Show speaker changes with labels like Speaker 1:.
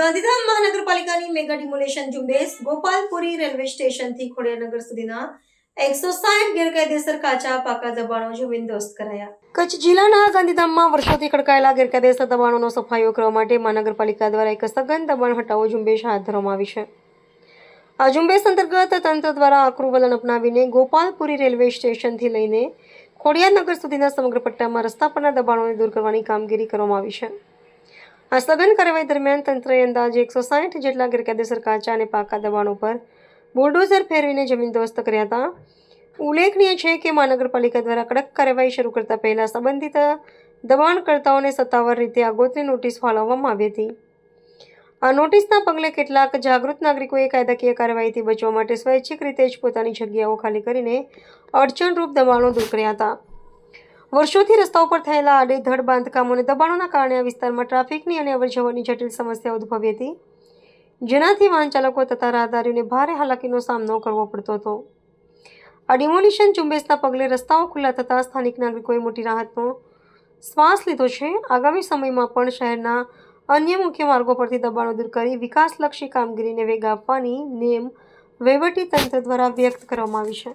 Speaker 1: ગાંધીધામ મહાનગરપાલિકાની mega demolition ઝુંબેશ ગોપાલપુરી railway સ્ટેશનથી ખોડિયારનગર સુધીના 160 ગેરકાયદેસર કાચા પાકા દબાણો જમીનદોસ્ત કરાયા. કચ્છ જિલ્લાના ગાંધીધામમાં વર્ષોથી ખડકાયેલા ગેરકાયદેસર દબાણોનો સફાયો કરવા માટે મહાનગરપાલિકા દ્વારા એક સઘન દબાણ હટાવો ઝુંબેશ હાથ ધરવામાં આવી છે. આ ઝુંબેશ અંતર્ગત તંત્ર દ્વારા આકરું વલણ અપનાવીને ગોપાલપુરી રેલવે સ્ટેશનથી લઈને ખોડિયારનગર સુધીના સમગ્ર પટ્ટામાં રસ્તા પરના દબાણોને દૂર કરવાની કામગીરી કરવામાં આવી છે. આ સઘન કાર્યવાહી દરમિયાન તંત્રએ અંદાજે 160 જેટલા ગેરકાયદેસર કાચા અને પાકા દબાણો પર બુલડોઝર ફેરવીને જમીનદોસ્ત કર્યા હતા. ઉલ્લેખનીય છે કે મહાનગરપાલિકા દ્વારા કડક કાર્યવાહી શરૂ કરતા પહેલા સંબંધિત દબાણકર્તાઓને સત્તાવાર રીતે આગોતરી નોટિસ ફાળવવામાં આવી હતી. આ નોટિસના પગલે કેટલાક જાગૃત નાગરિકોએ કાયદાકીય કાર્યવાહીથી બચવા માટે સ્વૈચ્છિક રીતે જ પોતાની જગ્યાઓ ખાલી કરીને અડચણરૂપ દબાણો દૂર કર્યા હતા. વર્ષોથી રસ્તાઓ પર થયેલા આડેધડ બાંધકામો અને દબાણોના કારણે આ વિસ્તારમાં ટ્રાફિકની અને અવરજવરની જટિલ સમસ્યા ઉદ્ભવી હતી, જેનાથી વાહન ચાલકો તથા રાહદારીઓને ભારે હાલાકીનો સામનો કરવો પડતો હતો. આ ડિમોલિશન ઝુંબેશના પગલે રસ્તાઓ ખુલ્લા થતાં સ્થાનિક નાગરિકોએ મોટી રાહતનો શ્વાસ લીધો છે. આગામી સમયમાં પણ શહેરના અન્ય મુખ્ય માર્ગો પરથી દબાણો દૂર કરી વિકાસલક્ષી કામગીરીને વેગ આપવાની નેમ વહીવટી તંત્ર દ્વારા વ્યક્ત કરવામાં આવી છે.